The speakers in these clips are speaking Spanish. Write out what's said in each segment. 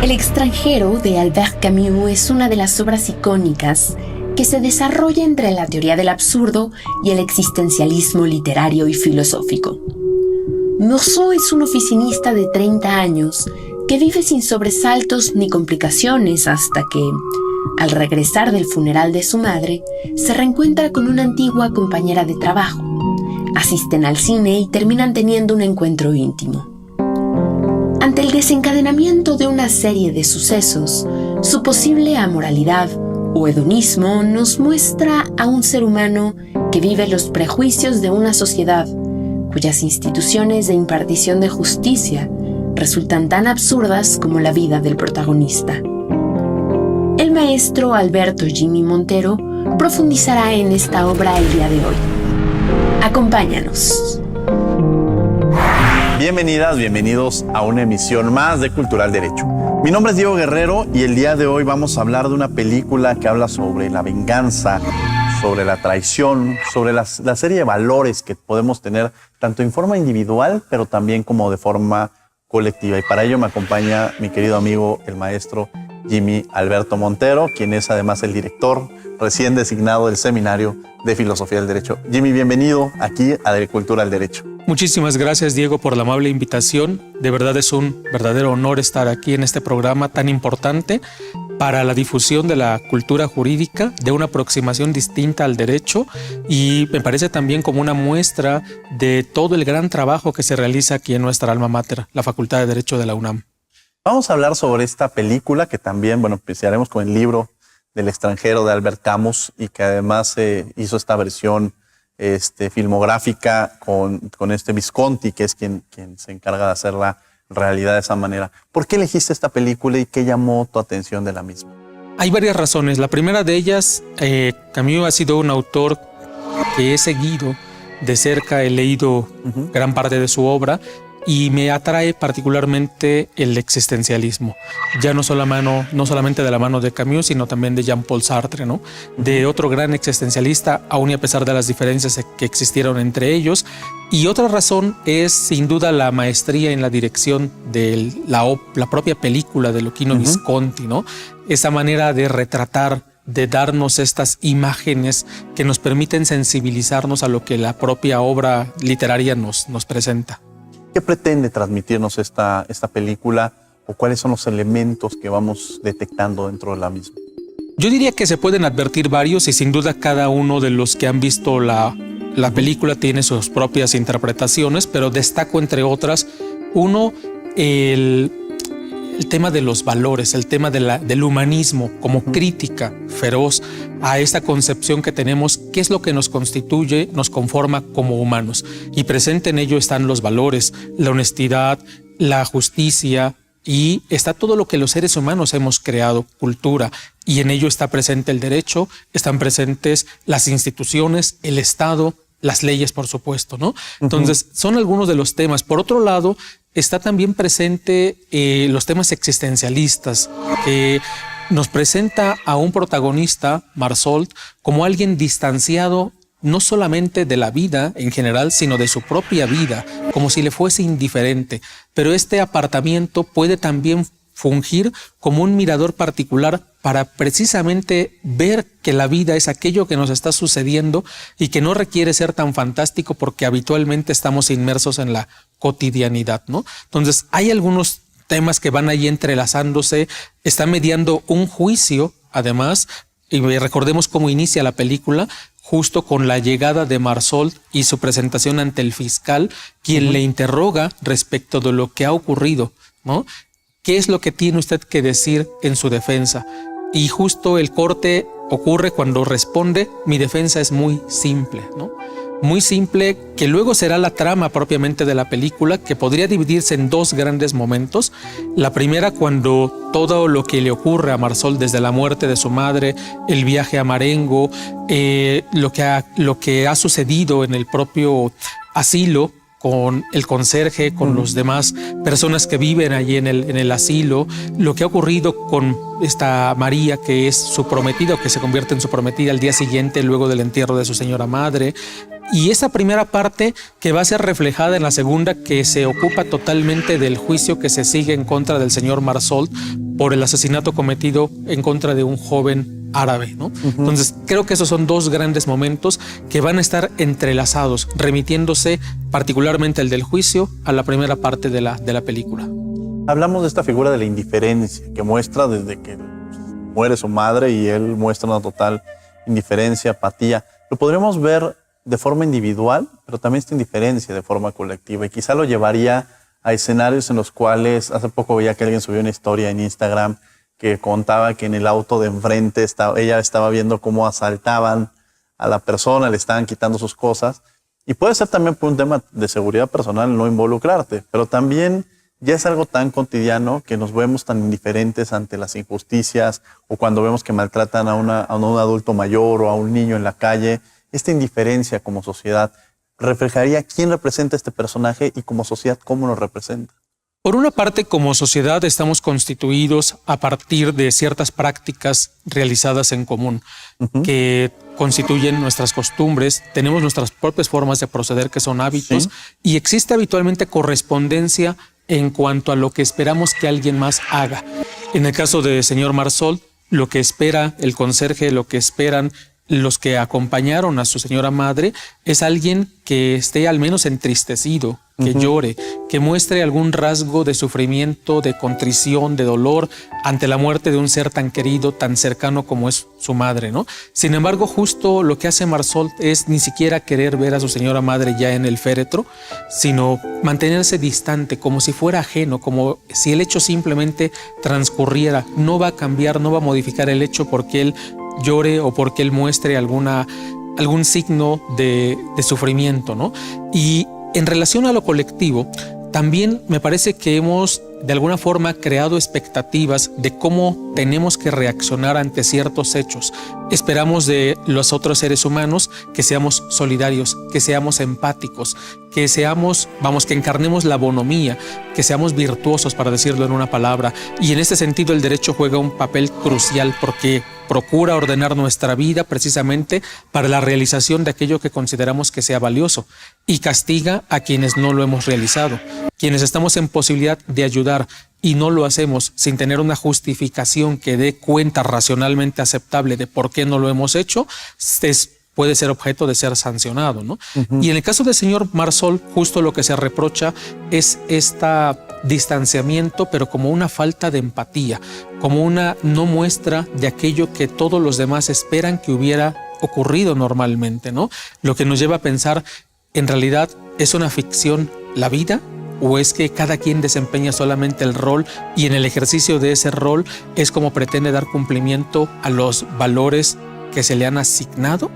El extranjero de Albert Camus es una de las obras icónicas que se desarrolla entre la teoría del absurdo y el existencialismo literario y filosófico. Meursault es un oficinista de 30 años que vive sin sobresaltos ni complicaciones hasta que, al regresar del funeral de su madre, se reencuentra con una antigua compañera de trabajo. Asisten al cine y terminan teniendo un encuentro íntimo. Ante el desencadenamiento de una serie de sucesos, su posible amoralidad o hedonismo nos muestra a un ser humano que vive los prejuicios de una sociedad cuyas instituciones de impartición de justicia resultan tan absurdas como la vida del protagonista. El maestro Alberto Jimmy Montero profundizará en esta obra el día de hoy. Acompáñanos. Bienvenidas, bienvenidos a una emisión más de Cultural Derecho. Mi nombre es Diego Guerrero y el día de hoy vamos a hablar de una película que habla sobre la venganza, sobre la traición, sobre la serie de valores que podemos tener tanto en forma individual, pero también como de forma colectiva. Y para ello me acompaña mi querido amigo, el maestro Jimmy Alberto Montero, quien es además el director recién designado del Seminario de Filosofía del Derecho. Jimmy, bienvenido aquí a Cultural Derecho. Muchísimas gracias, Diego, por la amable invitación. De verdad es un verdadero honor estar aquí en este programa tan importante para la difusión de la cultura jurídica, de una aproximación distinta al derecho, y me parece también como una muestra de todo el gran trabajo que se realiza aquí en nuestra alma mater, la Facultad de Derecho de la UNAM. Vamos a hablar sobre esta película que también, empezaremos con el libro del extranjero de Albert Camus y que además hizo esta versión filmográfica con este Visconti, que es quien se encarga de hacer la realidad de esa manera. ¿Por qué elegiste esta película y qué llamó tu atención de la misma? Hay varias razones. La primera de ellas, Camus ha sido un autor que he seguido de cerca, he leído gran parte de su obra y me atrae particularmente el existencialismo. Ya no solamente de la mano de Camus, sino también de Jean-Paul Sartre, ¿no? De otro gran existencialista, aún y a pesar de las diferencias que existieron entre ellos. Y otra razón es sin duda la maestría en la dirección de la propia película de Luchino Visconti, ¿no? Esa manera de retratar, de darnos estas imágenes que nos permiten sensibilizarnos a lo que la propia obra literaria nos presenta. ¿Qué pretende transmitirnos esta película o cuáles son los elementos que vamos detectando dentro de la misma? Yo diría que se pueden advertir varios y sin duda cada uno de los que han visto la película tiene sus propias interpretaciones, pero destaco entre otras, uno, el tema de los valores, el tema del humanismo como crítica feroz a esta concepción que tenemos, qué es lo que nos constituye, nos conforma como humanos. Y presente en ello están los valores, la honestidad, la justicia, y está todo lo que los seres humanos hemos creado, cultura, y en ello está presente el derecho, están presentes las instituciones, el Estado, las leyes, por supuesto, ¿no? Entonces, son algunos de los temas. Por otro lado, está también presente los temas existencialistas, que nos presenta a un protagonista, Marsoldt, como alguien distanciado no solamente de la vida en general, sino de su propia vida, como si le fuese indiferente. Pero este apartamiento puede también fungir como un mirador particular para precisamente ver que la vida es aquello que nos está sucediendo y que no requiere ser tan fantástico porque habitualmente estamos inmersos en la cotidianidad, ¿no? Entonces hay algunos temas que van ahí entrelazándose, está mediando un juicio además, y recordemos cómo inicia la película, justo con la llegada de Marsoldt y su presentación ante el fiscal, quien le interroga respecto de lo que ha ocurrido, ¿no? ¿Qué es lo que tiene usted que decir en su defensa? Y justo el corte ocurre cuando responde, mi defensa es muy simple, ¿no? Muy simple, que luego será la trama propiamente de la película, que podría dividirse en dos grandes momentos. La primera, cuando todo lo que le ocurre a Marsoldt desde la muerte de su madre, el viaje a Marengo, lo que ha sucedido en el propio asilo, con el conserje, con los demás personas que viven allí en el asilo, lo que ha ocurrido con esta María, que es su prometida o que se convierte en su prometida al día siguiente, luego del entierro de su señora madre. Y esa primera parte que va a ser reflejada en la segunda, que se ocupa totalmente del juicio que se sigue en contra del señor Marsoldt por el asesinato cometido en contra de un joven árabe, ¿no? Entonces, creo que esos son dos grandes momentos que van a estar entrelazados, remitiéndose particularmente el del juicio a la primera parte de la película. Hablamos de esta figura de la indiferencia que muestra desde que muere su madre y él muestra una total indiferencia, apatía. Lo podríamos ver de forma individual, pero también esta indiferencia de forma colectiva, y quizá lo llevaría a escenarios en los cuales hace poco veía que alguien subió una historia en Instagram que contaba que en el auto de enfrente ella estaba viendo cómo asaltaban a la persona, le estaban quitando sus cosas, y puede ser también por un tema de seguridad personal no involucrarte, pero también ya es algo tan cotidiano que nos vemos tan indiferentes ante las injusticias, o cuando vemos que maltratan a un adulto mayor o a un niño en la calle. Esta indiferencia como sociedad reflejaría quién representa a este personaje y como sociedad cómo nos representa. Por una parte, como sociedad estamos constituidos a partir de ciertas prácticas realizadas en común, que constituyen nuestras costumbres, tenemos nuestras propias formas de proceder que son hábitos, y existe habitualmente correspondencia en cuanto a lo que esperamos que alguien más haga. En el caso de señor Marsol, lo que espera el conserje, lo que esperan los que acompañaron a su señora madre, es alguien que esté al menos entristecido, que llore, que muestre algún rasgo de sufrimiento, de contrición, de dolor ante la muerte de un ser tan querido, tan cercano como es su madre, ¿no? Sin embargo, justo lo que hace Marsol es ni siquiera querer ver a su señora madre ya en el féretro, sino mantenerse distante, como si fuera ajeno, como si el hecho simplemente transcurriera. No va a cambiar, no va a modificar el hecho porque él llore o porque él muestre algún signo de sufrimiento, ¿no? Y en relación a lo colectivo, también me parece que hemos de alguna forma creado expectativas de cómo tenemos que reaccionar ante ciertos hechos. Esperamos de los otros seres humanos que seamos solidarios, que seamos empáticos, que encarnemos la bonomía, que seamos virtuosos, para decirlo en una palabra. Y en este sentido el derecho juega un papel crucial porque procura ordenar nuestra vida precisamente para la realización de aquello que consideramos que sea valioso y castiga a quienes no lo hemos realizado. Quienes estamos en posibilidad de ayudar y no lo hacemos sin tener una justificación que dé cuenta racionalmente aceptable de por qué no lo hemos hecho, puede ser objeto de ser sancionado, ¿no? Y en el caso del señor Marsol, justo lo que se reprocha es este distanciamiento, pero como una falta de empatía, como una no muestra de aquello que todos los demás esperan que hubiera ocurrido normalmente, ¿no? Lo que nos lleva a pensar, ¿en realidad es una ficción la vida? ¿O es que cada quien desempeña solamente el rol y en el ejercicio de ese rol es como pretende dar cumplimiento a los valores que se le han asignado?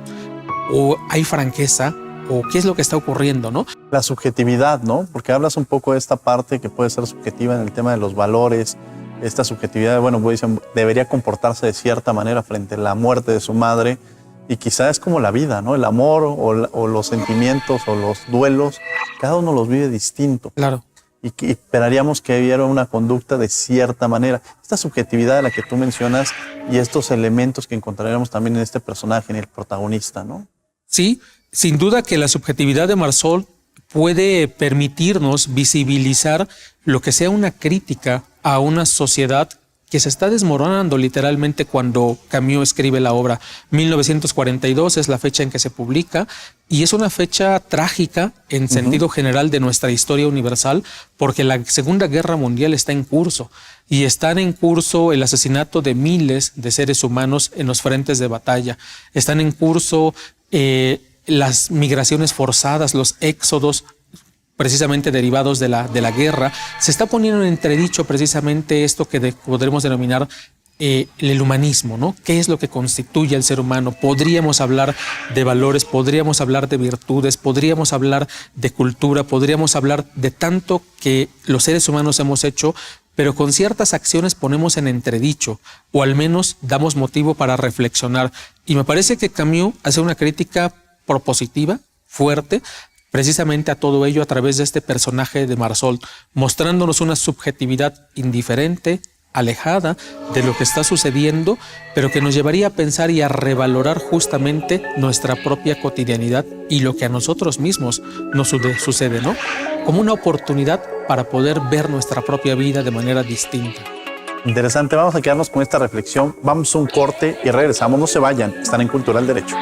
¿O hay franqueza? ¿O qué es lo que está ocurriendo, no? La subjetividad, ¿no? Porque hablas un poco de esta parte que puede ser subjetiva en el tema de los valores, esta subjetividad, bueno, dicen, debería comportarse de cierta manera frente a la muerte de su madre, y quizás es como la vida, ¿no? El amor o los sentimientos o los duelos, cada uno los vive distinto. Claro. Y que esperaríamos que hubiera una conducta de cierta manera. Esta subjetividad de la que tú mencionas y estos elementos que encontraríamos también en este personaje, en el protagonista, ¿no? Sí, sin duda que la subjetividad de Marsol puede permitirnos visibilizar lo que sea una crítica a una sociedad que se está desmoronando literalmente cuando Camus escribe la obra. 1942 es la fecha en que se publica y es una fecha trágica en sentido general de nuestra historia universal, porque la Segunda Guerra Mundial está en curso y están en curso el asesinato de miles de seres humanos en los frentes de batalla. Están en curso las migraciones forzadas, los éxodos precisamente derivados de la guerra. Se está poniendo en entredicho precisamente esto que podremos denominar el humanismo, ¿no? ¿Qué es lo que constituye al ser humano? Podríamos hablar de valores, podríamos hablar de virtudes, podríamos hablar de cultura, podríamos hablar de tanto que los seres humanos hemos hecho, pero con ciertas acciones ponemos en entredicho, o al menos damos motivo para reflexionar. Y me parece que Camus hace una crítica propositiva, fuerte, precisamente a todo ello a través de este personaje de Marsol, mostrándonos una subjetividad indiferente, alejada de lo que está sucediendo, pero que nos llevaría a pensar y a revalorar justamente nuestra propia cotidianidad y lo que a nosotros mismos nos sucede, ¿no? Como una oportunidad para poder ver nuestra propia vida de manera distinta. Interesante, vamos a quedarnos con esta reflexión. Vamos a un corte y regresamos. No se vayan, están en Cultural Derecho.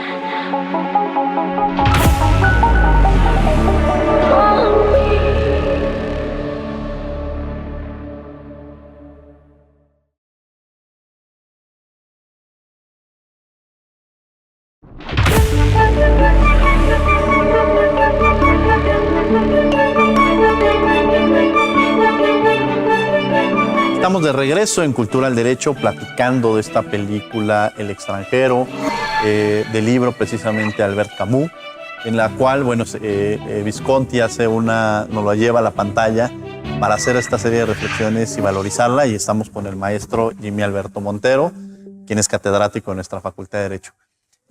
Estamos de regreso en Cultural Derecho platicando de esta película El extranjero, del libro precisamente Albert Camus, en la cual, bueno, Visconti nos lo lleva a la pantalla para hacer esta serie de reflexiones y valorizarla, y estamos con el maestro Jimmy Alberto Montero, quien es catedrático en nuestra Facultad de Derecho.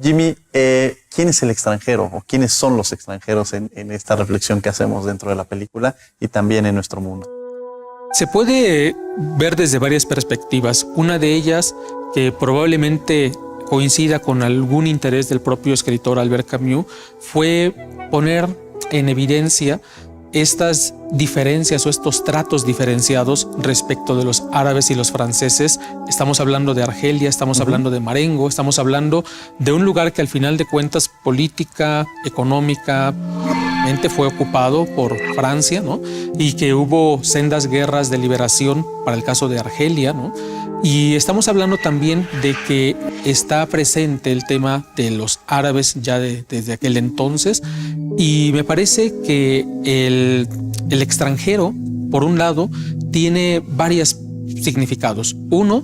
Jimmy, ¿quién es el extranjero o quiénes son los extranjeros en esta reflexión que hacemos dentro de la película y también en nuestro mundo? Se puede ver desde varias perspectivas. Una de ellas, que probablemente coincida con algún interés del propio escritor Albert Camus, fue poner en evidencia estas diferencias o estos tratos diferenciados respecto de los árabes y los franceses. Estamos hablando de Argelia, estamos hablando de Marengo, estamos hablando de un lugar que al final de cuentas política, económicamente fue ocupado por Francia, ¿no? Y que hubo sendas guerras de liberación para el caso de Argelia, ¿no? Y estamos hablando también de que está presente el tema de los árabes ya desde aquel entonces, y me parece que el extranjero, por un lado, tiene varios significados. Uno,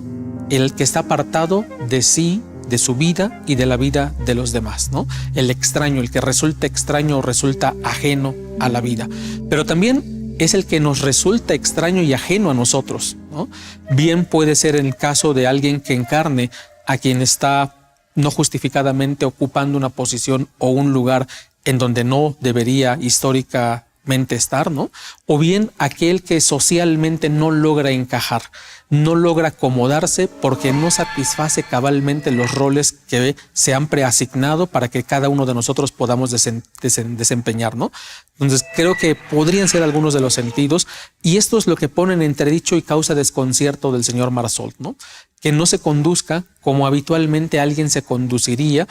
el que está apartado de sí, de su vida y de la vida de los demás, ¿no? El extraño, el que resulta extraño o resulta ajeno a la vida. Pero también es el que nos resulta extraño y ajeno a nosotros, ¿no? Bien puede ser el caso de alguien que encarne a quien está no justificadamente ocupando una posición o un lugar en donde no debería históricamente estar, ¿no? O bien aquel que socialmente no logra encajar, no logra acomodarse porque no satisface cabalmente los roles que se han preasignado para que cada uno de nosotros podamos desempeñar, ¿no? Entonces creo que podrían ser algunos de los sentidos, y esto es lo que pone en entredicho y causa desconcierto del señor Marsoldt, ¿no? Que no se conduzca como habitualmente alguien se conduciría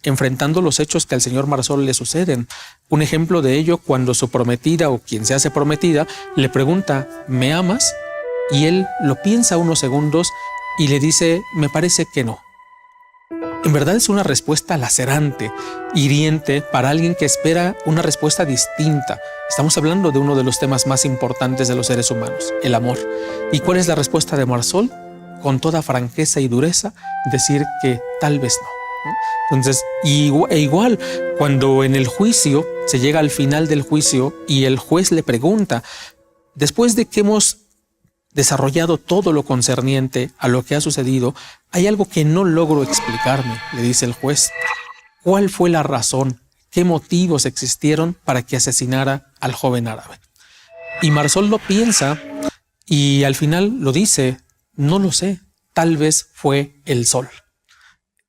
enfrentando los hechos que al señor Marsoldt le suceden. Un ejemplo de ello, cuando su prometida o quien se hace prometida le pregunta, ¿me amas? Y él lo piensa unos segundos y le dice, me parece que no. En verdad es una respuesta lacerante, hiriente para alguien que espera una respuesta distinta. Estamos hablando de uno de los temas más importantes de los seres humanos, el amor. ¿Y cuál es la respuesta de Marsoldt? Con toda franqueza y dureza, decir que tal vez no. Entonces, igual, cuando en el juicio se llega al final del juicio y el juez le pregunta, después de que hemos desarrollado todo lo concerniente a lo que ha sucedido, hay algo que no logro explicarme, le dice el juez. ¿Cuál fue la razón? ¿Qué motivos existieron para que asesinara al joven árabe? Y Marsoldt lo piensa y al final lo dice, no lo sé, tal vez fue el sol.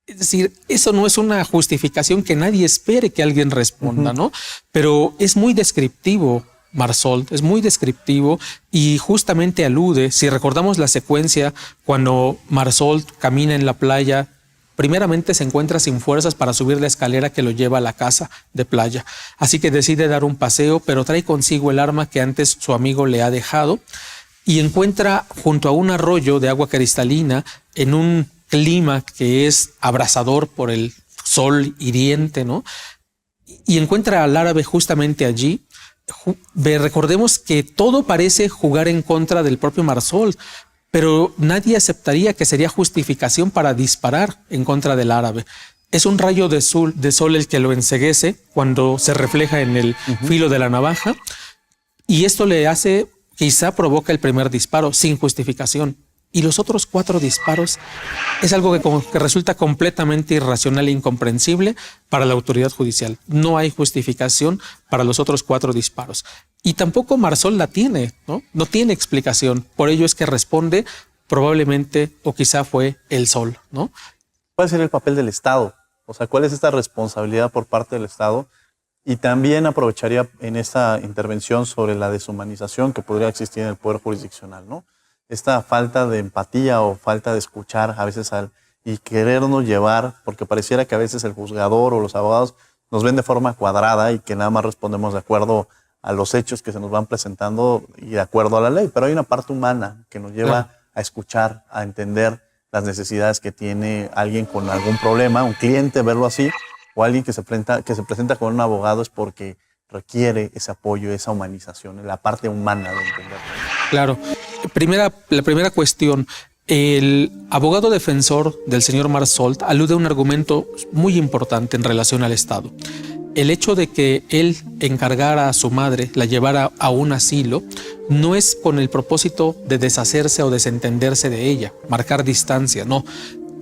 Es decir, eso no es una justificación que nadie espere que alguien responda, ¿no? Pero es muy descriptivo, Marsoldt, es muy descriptivo y justamente alude, si recordamos la secuencia, cuando Marsoldt camina en la playa, primeramente se encuentra sin fuerzas para subir la escalera que lo lleva a la casa de playa. Así que decide dar un paseo, pero trae consigo el arma que antes su amigo le ha dejado y encuentra junto a un arroyo de agua cristalina en un clima que es abrasador por el sol hiriente, ¿no? Y encuentra al árabe justamente allí. Recordemos que todo parece jugar en contra del propio Marsoldt, pero nadie aceptaría que sería justificación para disparar en contra del árabe. Es un rayo de sol el que lo enceguece cuando se refleja en el filo de la navaja, y esto le hace, quizá provoca el primer disparo sin justificación. Y los otros 4 disparos es algo que resulta completamente irracional e incomprensible para la autoridad judicial. No hay justificación para los otros 4 disparos. Y tampoco Marsoldt la tiene, ¿no? No tiene explicación. Por ello es que responde probablemente o quizá fue el sol, ¿no? ¿Cuál sería el papel del Estado? O sea, ¿cuál es esta responsabilidad por parte del Estado? Y también aprovecharía en esta intervención sobre la deshumanización que podría existir en el poder jurisdiccional, ¿no? esta falta de empatía o falta de escuchar a veces y querernos llevar, porque pareciera que a veces el juzgador o los abogados nos ven de forma cuadrada y que nada más respondemos de acuerdo a los hechos que se nos van presentando y de acuerdo a la ley. Pero hay una parte humana que nos lleva a escuchar, a entender las necesidades que tiene alguien con algún problema, un cliente, verlo así, o alguien que se presenta con un abogado es porque requiere ese apoyo, esa humanización, la parte humana de entender. Claro. La primera cuestión. El abogado defensor del señor Marsoldt alude a un argumento muy importante en relación al Estado. El hecho de que él encargara a su madre, la llevara a un asilo, no es con el propósito de deshacerse o desentenderse de ella, marcar distancia, no.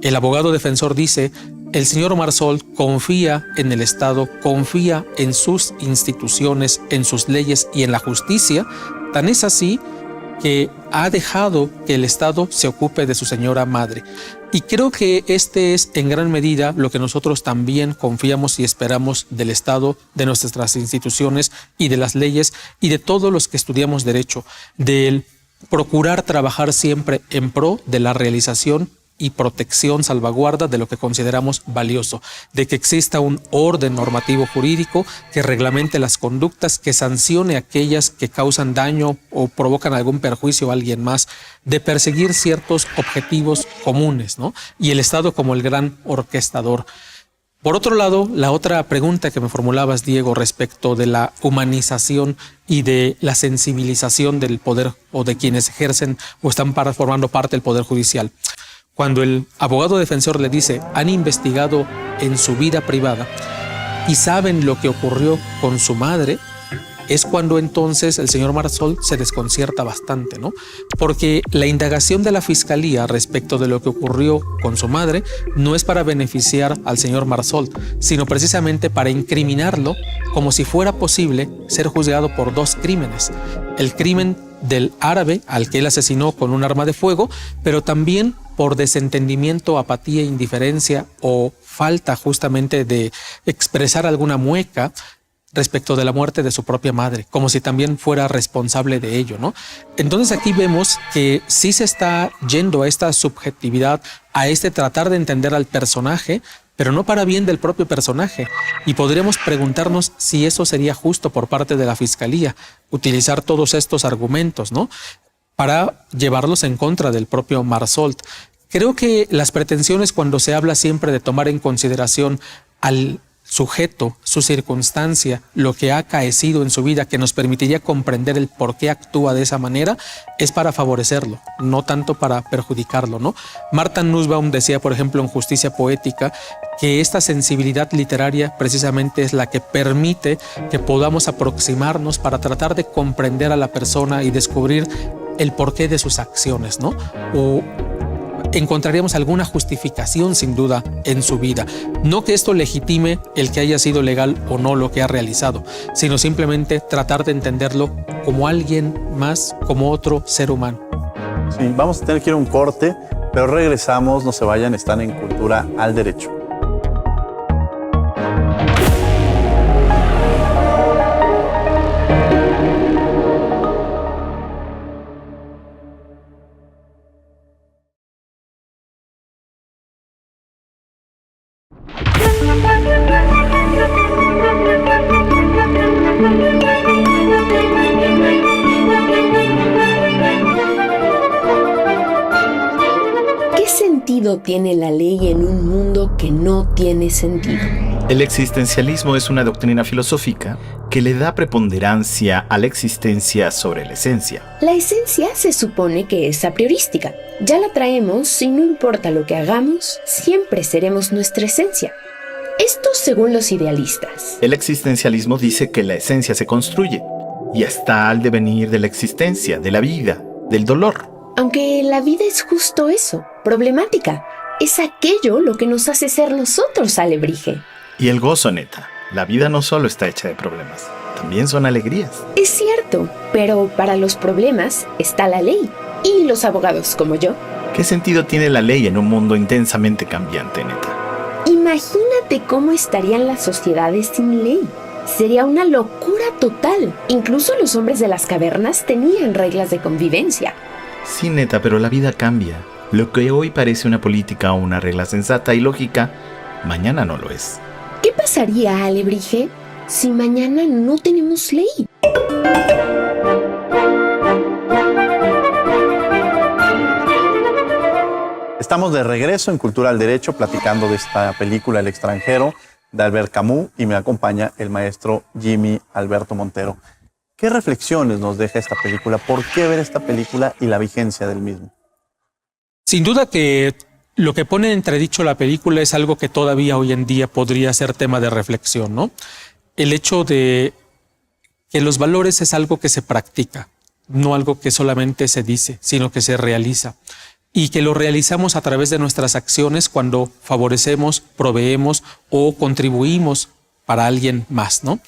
El abogado defensor dice, el señor Marsoldt confía en el Estado, confía en sus instituciones, en sus leyes y en la justicia, tan es así que ha dejado que el Estado se ocupe de su señora madre. Y creo que este es en gran medida lo que nosotros también confiamos y esperamos del Estado, de nuestras instituciones y de las leyes y de todos los que estudiamos derecho, del procurar trabajar siempre en pro de la realización y protección, salvaguarda de lo que consideramos valioso, de que exista un orden normativo jurídico que reglamente las conductas, que sancione aquellas que causan daño o provocan algún perjuicio a alguien más, de perseguir ciertos objetivos comunes, ¿no? Y el Estado como el gran orquestador. Por otro lado, la otra pregunta que me formulabas, Diego, respecto de la humanización y de la sensibilización del poder o de quienes ejercen o están formando parte del poder judicial. Cuando el abogado defensor le dice, han investigado en su vida privada y saben lo que ocurrió con su madre, es cuando entonces el señor Marsoldt se desconcierta bastante, ¿no? Porque la indagación de la fiscalía respecto de lo que ocurrió con su madre no es para beneficiar al señor Marsoldt, sino precisamente para incriminarlo como si fuera posible ser juzgado por dos crímenes. El crimen del árabe al que él asesinó con un arma de fuego, pero también por desentendimiento, apatía, indiferencia o falta justamente de expresar alguna mueca respecto de la muerte de su propia madre, como si también fuera responsable de ello, ¿no? Entonces aquí vemos que sí se está yendo a esta subjetividad, a este tratar de entender al personaje, pero no para bien del propio personaje. Y podríamos preguntarnos si eso sería justo por parte de la fiscalía, utilizar todos estos argumentos, ¿no?, para llevarlos en contra del propio Marsoldt. Creo que las pretensiones, cuando se habla siempre de tomar en consideración al sujeto, su circunstancia, lo que ha acaecido en su vida, que nos permitiría comprender el por qué actúa de esa manera, es para favorecerlo, no tanto para perjudicarlo, ¿no? Martha Nussbaum decía, por ejemplo, en Justicia Poética, que esta sensibilidad literaria precisamente es la que permite que podamos aproximarnos para tratar de comprender a la persona y descubrir el porqué de sus acciones, ¿no? O encontraríamos alguna justificación sin duda en su vida. No que esto legitime el que haya sido legal o no lo que ha realizado, sino simplemente tratar de entenderlo como alguien más, como otro ser humano. Sí, vamos a tener que ir a un corte, pero regresamos, no se vayan, están en Cultura al Derecho. ¿Qué sentido tiene la ley en un mundo que no tiene sentido? El existencialismo es una doctrina filosófica que le da preponderancia a la existencia sobre la esencia. La esencia se supone que es a priorística. Ya la traemos y no importa lo que hagamos, siempre seremos nuestra esencia. Esto según los idealistas. El existencialismo dice que la esencia se construye y está al devenir de la existencia, de la vida, del dolor. Aunque la vida es justo eso, problemática. Es aquello lo que nos hace ser nosotros, alebrije. Y el gozo, neta. La vida no solo está hecha de problemas, también son alegrías. Es cierto, pero para los problemas está la ley. Y los abogados como yo. ¿Qué sentido tiene la ley en un mundo intensamente cambiante, neta? Imagínate cómo estarían las sociedades sin ley. Sería una locura total. Incluso los hombres de las cavernas tenían reglas de convivencia. Sí, neta, pero la vida cambia. Lo que hoy parece una política o una regla sensata y lógica, mañana no lo es. ¿Qué pasaría, Alebrije, si mañana no tenemos ley? Estamos de regreso en Cultura al Derecho platicando de esta película El extranjero de Albert Camus y me acompaña el maestro Jimmy Alberto Montero. ¿Qué reflexiones nos deja esta película? ¿Por qué ver esta película y la vigencia del mismo? Sin duda que lo que pone en entredicho la película es algo que todavía hoy en día podría ser tema de reflexión, ¿no? El hecho de que los valores es algo que se practica, no algo que solamente se dice, sino que se realiza. Y que lo realizamos a través de nuestras acciones cuando favorecemos, proveemos o contribuimos para alguien más, ¿no?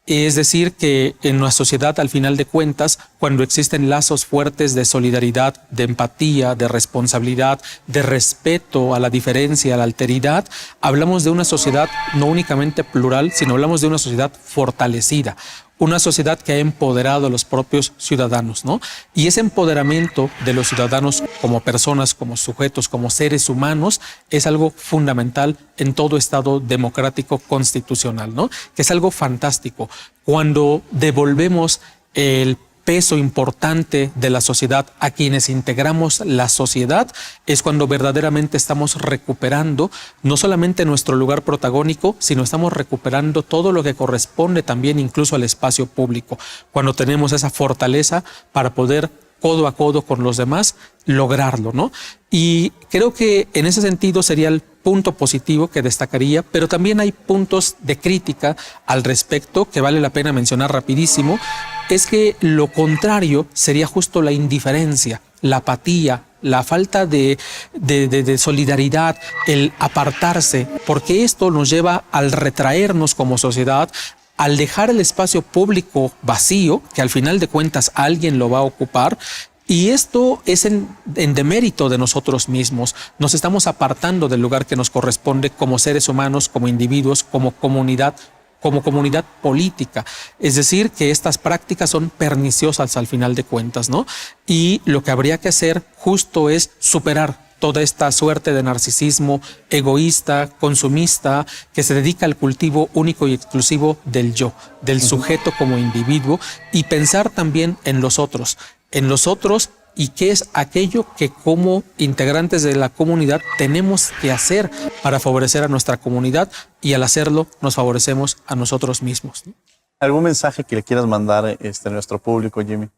Es decir, que en una sociedad, al final de cuentas, cuando existen lazos fuertes de solidaridad, de empatía, de responsabilidad, de respeto a la diferencia, a la alteridad, hablamos de una sociedad no únicamente plural, sino hablamos de una sociedad fortalecida. Una sociedad que ha empoderado a los propios ciudadanos, ¿no? Y ese empoderamiento de los ciudadanos como personas, como sujetos, como seres humanos, es algo fundamental en todo Estado democrático constitucional, ¿no? Que es algo fantástico. Cuando devolvemos el peso importante de la sociedad a quienes integramos la sociedad, es cuando verdaderamente estamos recuperando no solamente nuestro lugar protagónico, sino estamos recuperando todo lo que corresponde también incluso al espacio público, cuando tenemos esa fortaleza para poder codo a codo con los demás lograrlo, ¿no? Y creo que en ese sentido sería el punto positivo que destacaría, pero también hay puntos de crítica al respecto que vale la pena mencionar rapidísimo. Es que lo contrario sería justo la indiferencia, la apatía, la falta de solidaridad, el apartarse, porque esto nos lleva al retraernos como sociedad, al dejar el espacio público vacío, que al final de cuentas alguien lo va a ocupar. Y esto es en demérito de nosotros mismos. Nos estamos apartando del lugar que nos corresponde como seres humanos, como individuos, como comunidad política. Es decir, que estas prácticas son perniciosas al final de cuentas, ¿no? Y lo que habría que hacer justo es superar toda esta suerte de narcisismo egoísta, consumista, que se dedica al cultivo único y exclusivo del yo, del sujeto como individuo, y pensar también en los otros y qué es aquello que como integrantes de la comunidad tenemos que hacer para favorecer a nuestra comunidad, y al hacerlo nos favorecemos a nosotros mismos. ¿Algún mensaje que le quieras mandar a nuestro público, Jimmy?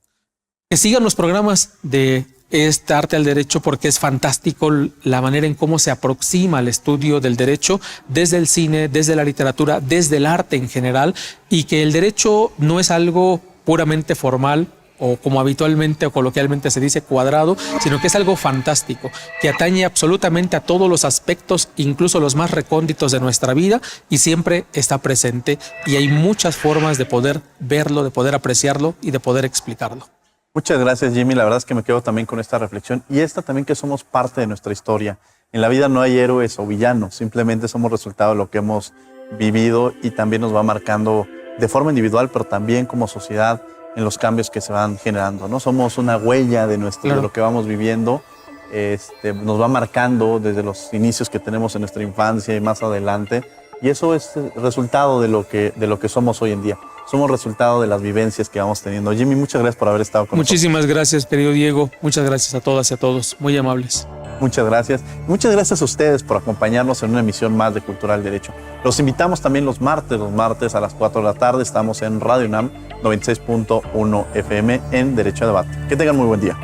Que sigan los programas de este Arte al Derecho, porque es fantástico la manera en cómo se aproxima al estudio del derecho desde el cine, desde la literatura, desde el arte en general, y que el derecho no es algo puramente formal o como habitualmente o coloquialmente se dice cuadrado, sino que es algo fantástico, que atañe absolutamente a todos los aspectos, incluso los más recónditos de nuestra vida, y siempre está presente, y hay muchas formas de poder verlo, de poder apreciarlo y de poder explicarlo. Muchas gracias, Jimmy. La verdad es que me quedo también con esta reflexión y esta también, que somos parte de nuestra historia. En la vida no hay héroes o villanos, simplemente somos resultado de lo que hemos vivido, y también nos va marcando de forma individual, pero también como sociedad en los cambios que se van generando, ¿no? Somos una huella de lo que vamos viviendo. Nos va marcando desde los inicios que tenemos en nuestra infancia y más adelante, y eso es resultado de lo que somos hoy en día. Somos resultado de las vivencias que vamos teniendo. Jimmy, muchas gracias por haber estado con nosotros. Muchísimas gracias, querido Diego. Muchas gracias a todas y a todos. Muy amables. Muchas gracias. Muchas gracias a ustedes por acompañarnos en una emisión más de Cultura al Derecho. Los invitamos también los martes a las 4 de la tarde. Estamos en Radio UNAM 96.1 FM en Derecho a Debate. Que tengan muy buen día.